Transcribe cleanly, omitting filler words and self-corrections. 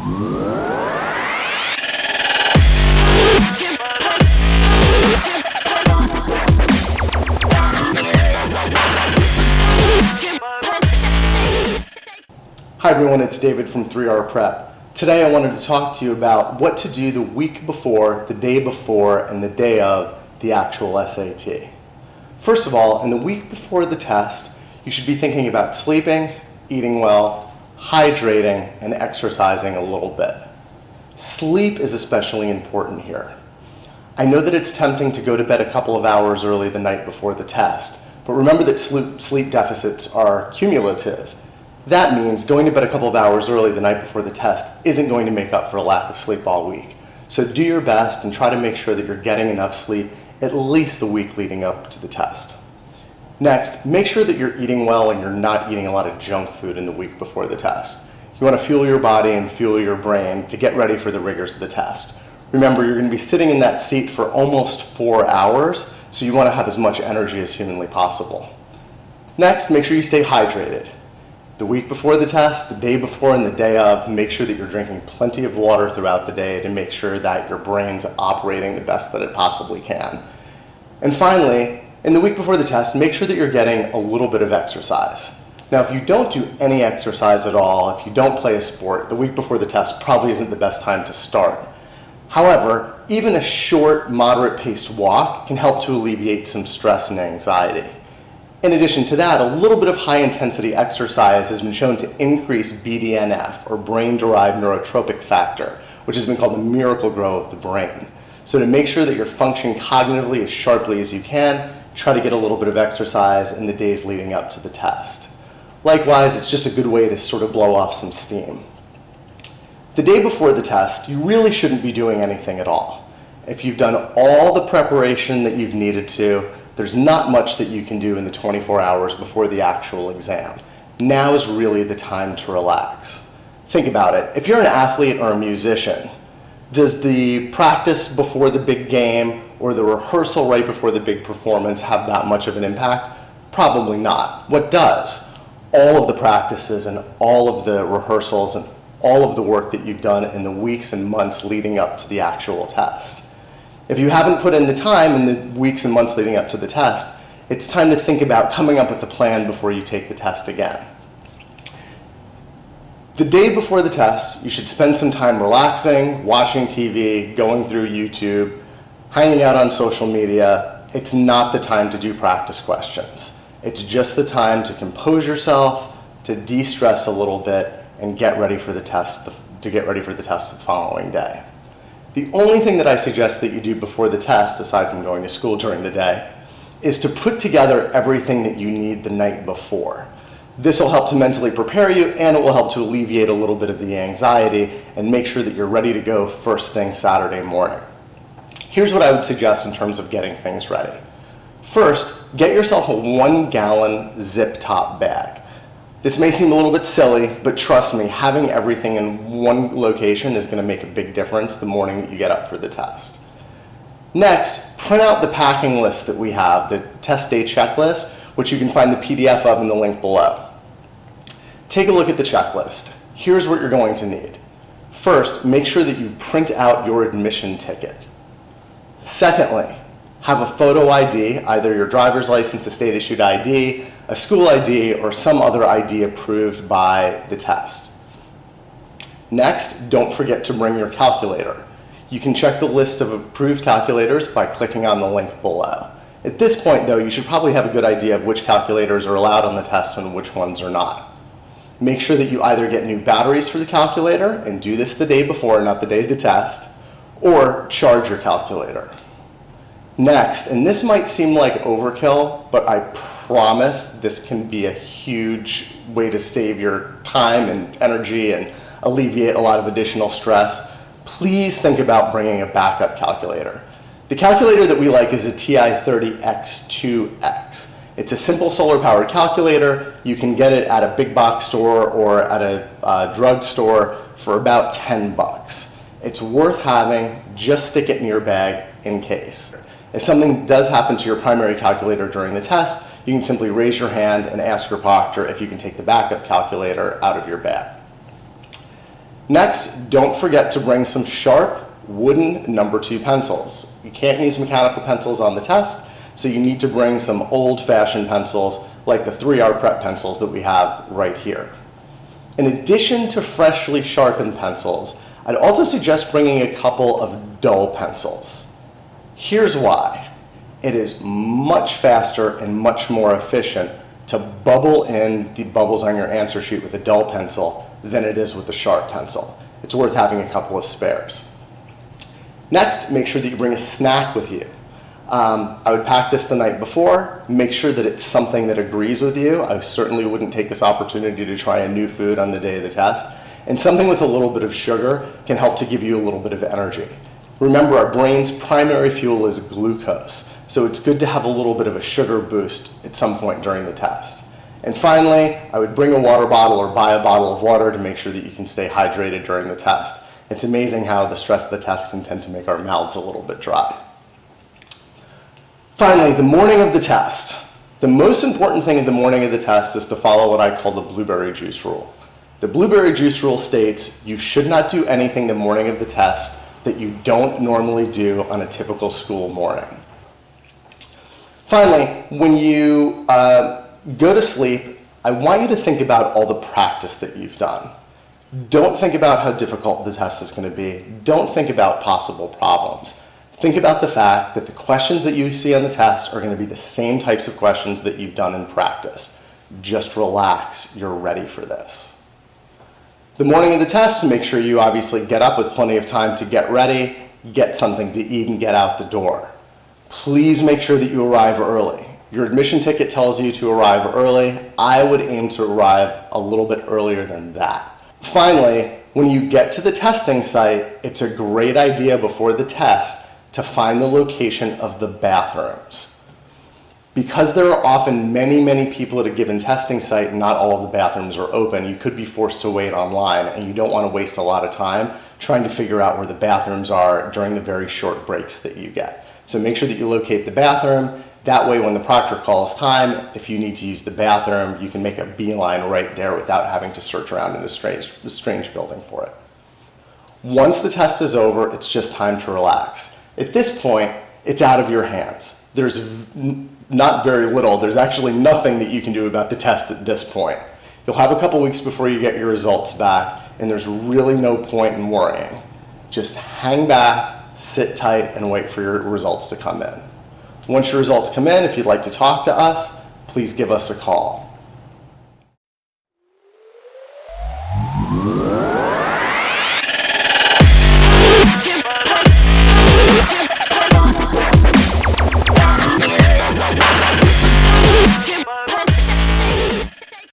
Hi everyone, it's David from 3R Prep. Today I wanted to talk to you about what to do the week before, the day before, and the day of the actual SAT. First of all, in the week before the test, you should be thinking about sleeping, eating well, hydrating, and exercising a little bit. Sleep is especially important here. I know that it's tempting to go to bed a couple of hours early the night before the test, but remember that sleep deficits are cumulative. That means going to bed a couple of hours early the night before the test isn't going to make up for a lack of sleep all week. So do your best and try to make sure that you're getting enough sleep at least the week leading up to the test. Next, make sure that you're eating well and you're not eating a lot of junk food in the week before the test. You want to fuel your body and fuel your brain to get ready for the rigors of the test. Remember, you're going to be sitting in that seat for almost 4 hours, so you want to have as much energy as humanly possible. Next, make sure you stay hydrated. The week before the test, the day before, and the day of, make sure that you're drinking plenty of water throughout the day to make sure that your brain's operating the best that it possibly can. And finally, in the week before the test, make sure that you're getting a little bit of exercise. Now, if you don't do any exercise at all, if you don't play a sport, the week before the test probably isn't the best time to start. However, even a short, moderate-paced walk can help to alleviate some stress and anxiety. In addition to that, a little bit of high-intensity exercise has been shown to increase BDNF, or brain-derived neurotrophic factor, which has been called the miracle grow of the brain. So to make sure that you're functioning cognitively as sharply as you can, try to get a little bit of exercise in the days leading up to the test. Likewise, it's just a good way to sort of blow off some steam. The day before the test, you really shouldn't be doing anything at all. If you've done all the preparation that you've needed to, there's not much that you can do in the 24 hours before the actual exam. Now is really the time to relax. Think about it. If you're an athlete or a musician, does the practice before the big game or the rehearsal right before the big performance have that much of an impact? Probably not. What does? All of the practices and all of the rehearsals and all of the work that you've done in the weeks and months leading up to the actual test. If you haven't put in the time in the weeks and months leading up to the test, it's time to think about coming up with a plan before you take the test again. The day before the test, you should spend some time relaxing, watching TV, going through YouTube, hanging out on social media. It's not the time to do practice questions. It's just the time to compose yourself, to de-stress a little bit, and get ready for the test, the following day. The only thing that I suggest that you do before the test, aside from going to school during the day, is to put together everything that you need the night before. This will help to mentally prepare you, and it will help to alleviate a little bit of the anxiety and make sure that you're ready to go first thing Saturday morning. Here's what I would suggest in terms of getting things ready. First, get yourself a 1-gallon zip top bag. This may seem a little bit silly, but trust me, having everything in one location is going to make a big difference the morning that you get up for the test. Next, print out the packing list that we have, the test day checklist, which you can find the PDF of in the link below. Take a look at the checklist. Here's what you're going to need. First, make sure that you print out your admission ticket. Secondly, have a photo ID, either your driver's license, a state-issued ID, a school ID, or some other ID approved by the test. Next, don't forget to bring your calculator. You can check the list of approved calculators by clicking on the link below. At this point, though, you should probably have a good idea of which calculators are allowed on the test and which ones are not. Make sure that you either get new batteries for the calculator, and do this the day before, not the day of the test, or charge your calculator. Next, and this might seem like overkill, but I promise this can be a huge way to save your time and energy and alleviate a lot of additional stress. Please think about bringing a backup calculator. The calculator that we like is a TI-30X2X. It's a simple solar-powered calculator. You can get it at a big box store or at a drug store for about 10 bucks. It's worth having. Just stick it in your bag in case. If something does happen to your primary calculator during the test, you can simply raise your hand and ask your proctor if you can take the backup calculator out of your bag. Next, don't forget to bring some sharp wooden number 2 pencils. You can't use mechanical pencils on the test, so you need to bring some old-fashioned pencils like the 3R Prep pencils that we have right here. In addition to freshly sharpened pencils, I'd also suggest bringing a couple of dull pencils. Here's why. It is much faster and much more efficient to bubble in the bubbles on your answer sheet with a dull pencil than it is with a sharp pencil. It's worth having a couple of spares. Next, make sure that you bring a snack with you. I would pack this the night before. Make sure that it's something that agrees with you. I certainly wouldn't take this opportunity to try a new food on the day of the test. And something with a little bit of sugar can help to give you a little bit of energy. Remember, our brain's primary fuel is glucose, so it's good to have a little bit of a sugar boost at some point during the test. And finally, I would bring a water bottle or buy a bottle of water to make sure that you can stay hydrated during the test. It's amazing how the stress of the test can tend to make our mouths a little bit dry. Finally, the morning of the test. The most important thing in the morning of the test is to follow what I call the blueberry juice rule. The blueberry juice rule states you should not do anything the morning of the test that you don't normally do on a typical school morning. Finally, when you go to sleep, I want you to think about all the practice that you've done. Don't think about how difficult the test is going to be. Don't think about possible problems. Think about the fact that the questions that you see on the test are going to be the same types of questions that you've done in practice. Just relax, you're ready for this. The morning of the test, make sure you obviously get up with plenty of time to get ready, get something to eat, and get out the door. Please make sure that you arrive early. Your admission ticket tells you to arrive early. I would aim to arrive a little bit earlier than that. Finally, when you get to the testing site, it's a great idea before the test to find the location of the bathrooms. Because there are often many people at a given testing site and not all of the bathrooms are open, you could be forced to wait online, and you don't want to waste a lot of time trying to figure out where the bathrooms are during the very short breaks that you get. So make sure that you locate the bathroom. That way when the proctor calls time, if you need to use the bathroom, you can make a beeline right there without having to search around in a strange building for it. Once the test is over, it's just time to relax. At this point, it's out of your hands. There's not very little. There's actually nothing that you can do about the test at this point. You'll have a couple weeks before you get your results back, and there's really no point in worrying. Just hang back, sit tight, and wait for your results to come in. Once your results come in, if you'd like to talk to us, please give us a call.